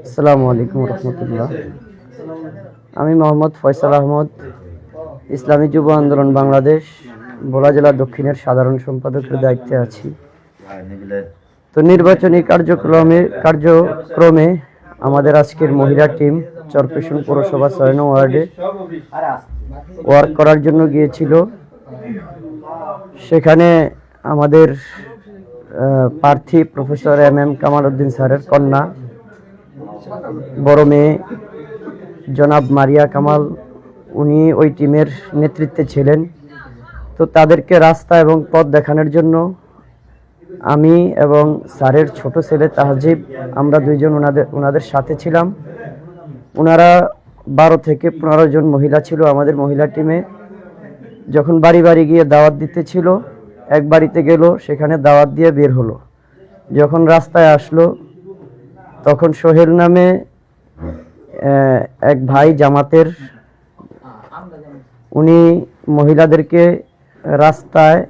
আসসালামু আলাইকুম রহমতুল্লাহ। আমি মোহাম্মদ ফয়সাল আহমদ, ইসলামী যুব আন্দোলন বাংলাদেশ ভোলা জেলা দক্ষিণের সাধারণ সম্পাদকের দায়িত্বে আছি। তো নির্বাচনী কার্যক্রমে আমাদের আজকের মহিলা টিম চরপেশন পৌরসভা ৬ নং ওয়ার্ডে ওয়ার্ক করার জন্য গিয়েছিল। সেখানে আমাদের প্রার্থী প্রফেসর MM কামাল উদ্দিন স্যারের কন্যা বড় মেয়ে জনাব মারিয়া কামাল, উনি ওই টিমের নেতৃত্বে ছিলেন। তো তাদেরকে রাস্তা এবং পথ দেখানোর জন্য আমি এবং স্যারের ছোট ছেলে তাহজিব, আমরা দুইজন ওনাদের সাথে ছিলাম। ওনারা 12 থেকে 15 জন মহিলা ছিল আমাদের মহিলা টিমে। যখন বাড়ি বাড়ি গিয়ে দাওয়াত দিতে ছিল, এক বাড়িতে গেল, সেখানে দাওয়াত দিয়ে বের হলো। যখন রাস্তায় আসলো তখন সোহেল নামে এক ভাই জামাতের, উনি মহিলাদেরকে রাস্তায়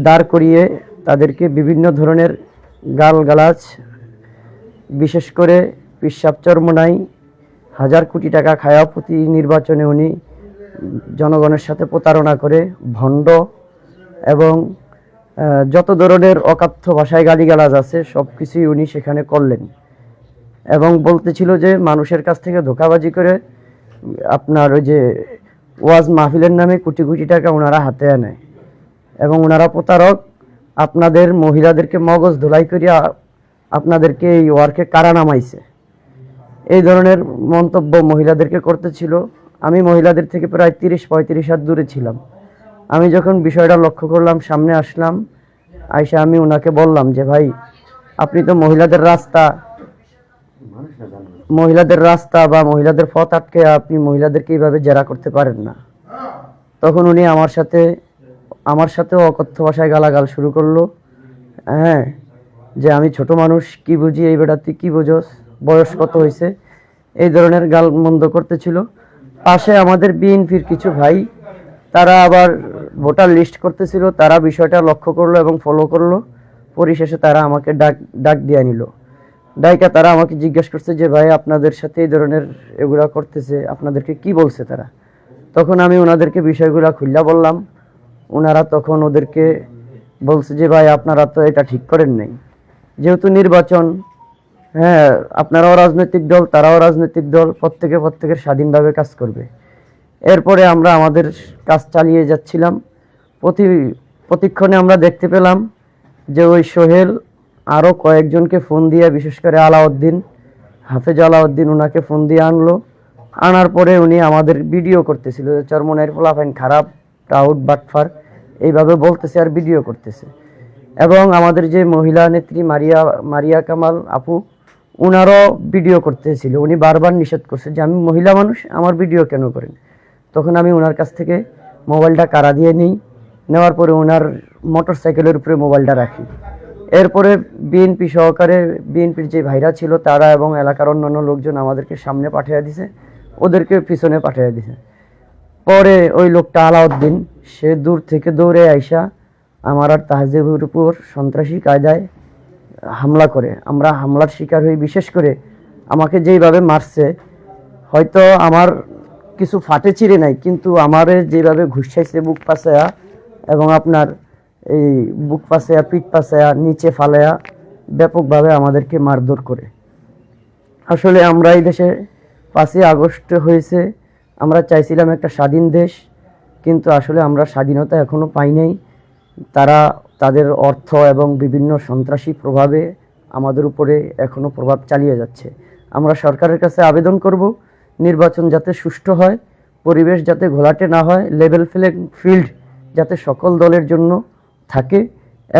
দাঁড় করিয়ে তাদেরকে বিভিন্ন ধরনের গালগালাজ, বিশেষ করে পিশাব চরমোনাই, 1000 কোটি টাকা খায়া প্রতি নির্বাচনে উনি জনগণের সাথে প্রতারণা করে ভণ্ড এবং যত ধরনের অকাথ্য ভাষায় গালিগালাজ আছে সব কিছুই উনি সেখানে করলেন। এবং বলতেছিল যে মানুষের কাছ থেকে ধোঁকাবাজি করে আপনার ওই যে ওয়াজ মাহফিলের নামে কোটি কোটি টাকা ওনারা হাতে আনে এবং ওনারা প্রতারক, আপনাদের মহিলাদেরকে মগজ ধোলাই করিয়া আপনাদেরকে এই ওয়ার্কে কারা নামাইছে, এই ধরনের মন্তব্য মহিলাদেরকে করতেছিল। আমি মহিলাদের থেকে প্রায় 30-35 হাত দূরে ছিলাম। আমি যখন বিষয়টা লক্ষ্য করলাম, সামনে আসলাম, আইসা আমি ওনাকে বললাম যে ভাই, আপনি তো মহিলাদের রাস্তা বা মহিলাদের পথ আটকে আপনি মহিলাদেরকে এইভাবে জেরা করতে পারেন না। তখন উনি আমার সাথেও অকথ্য ভাষায় গালাগাল শুরু করলো। হ্যাঁ, যে আমি ছোট মানুষ, কি বুঝি, এই বেটা তুই কি বুঝোস, বয়স কত হয়েছে, এই ধরনের গাল মন্দ করতেছিল। পাশে আমাদের বিএনপির কিছু ভাই, তারা আবার ভোটার লিস্ট করতেছিল, তারা বিষয়টা লক্ষ্য করলো এবং ফলো করলো। পরিশেষে তারা আমাকে ডাক দিয়ে নিল। ডাইকা তারা আমাকে জিজ্ঞেস করছে যে ভাই, আপনাদের সাথে এই ধরনের এগুলা করতেছে, আপনাদেরকে কি বলছে তারা? তখন আমি ওনাদেরকে বিষয়গুলা খুললা বললাম। ওনারা তখন ওদেরকে বলছে যে ভাই, আপনারা তো এটা ঠিক করেন নাই, যেহেতু নির্বাচন, হ্যাঁ, আপনারাও রাজনৈতিক দল, তারাও রাজনৈতিক দল, প্রত্যেকের স্বাধীনভাবে কাজ করবে। এরপরে আমরা আমাদের কাজ চালিয়ে যাচ্ছিলাম। প্রতিক্ষণে আমরা দেখতে পেলাম যে ওই সোহেল আরও কয়েকজনকে ফোন দিয়ে, বিশেষ করে হাফেজ আলাউদ্দিন, ওনাকে ফোন দিয়ে আনার পরে উনি আমাদের ভিডিও করতেছিল, চরমোনাইয়ের ফলাফাইন খারাপ, প্রাউড, বাটফার, এইভাবে বলতেছে আর ভিডিও করতেছে। এবং আমাদের যে মহিলা নেত্রী মারিয়া কামাল আপু, ওনারও ভিডিও করতেছিল। উনি বারবার নিষেধ করছে যে আমি মহিলা মানুষ, আমার ভিডিও কেন করেন? তখন আমি ওনার কাছ থেকে মোবাইলটা কাড়া দিয়ে নেওয়ার পরে ওনার মোটর সাইকেলের উপরে মোবাইলটা রাখি। এরপরে বিএনপির যে ভাইরা ছিল তারা এবং এলাকার অন্যান্য লোকজন আমাদেরকে সামনে পাঠিয়ে দিছে, ওদেরকে পিছনে পাঠিয়ে দিছে। পরে ওই লোকটা আলাউদ্দিন, সে দূর থেকে দৌড়ে আইসা আমার আর তাহজিবের উপর সন্ত্রাসী কায়দায় হামলা করে। আমরা হামলার শিকার হই। বিশেষ করে আমাকে যেইভাবে মারছে, হয়তো আমার কিছু ফাটে চিরে নাই, কিন্তু আমারে যেভাবে ঘুষাইছে বুক পাছায়া এবং আপনার এই বুক পাছায়া, পিঠ পাছায়া, নিচে ফালায়া ব্যাপকভাবে আমাদেরকে মারধর করে। আসলে আমরা এই দেশে 5ই আগস্ট হয়েছে, আমরা চাইছিলাম একটা স্বাধীন দেশ, কিন্তু আসলে আমরা স্বাধীনতা এখনো পাই নাই। তারা তাদের অর্থ এবং বিভিন্ন সন্ত্রাসী প্রভাবে আমাদের উপরে এখনো প্রভাব চালিয়ে যাচ্ছে। আমরা সরকারের কাছে আবেদন করব, নির্বাচন যাতে সুষ্ঠু হয়, পরিবেশ যাতে ঘোলাটে না হয়, লেভেল ফিল্ড যাতে সকল দলের জন্য থাকে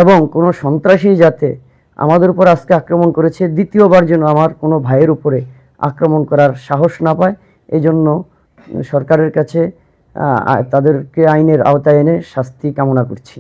এবং কোনো সন্ত্রাসী যাতে আমাদের উপর আজকে আক্রমণ করেছে দ্বিতীয়বার যেন আমার কোনো ভাইয়ের উপরে আক্রমণ করার সাহস না পায়। এই জন্য সরকারের কাছে তাদেরকে আইনের আওতায় এনে শাস্তি কামনা করছি।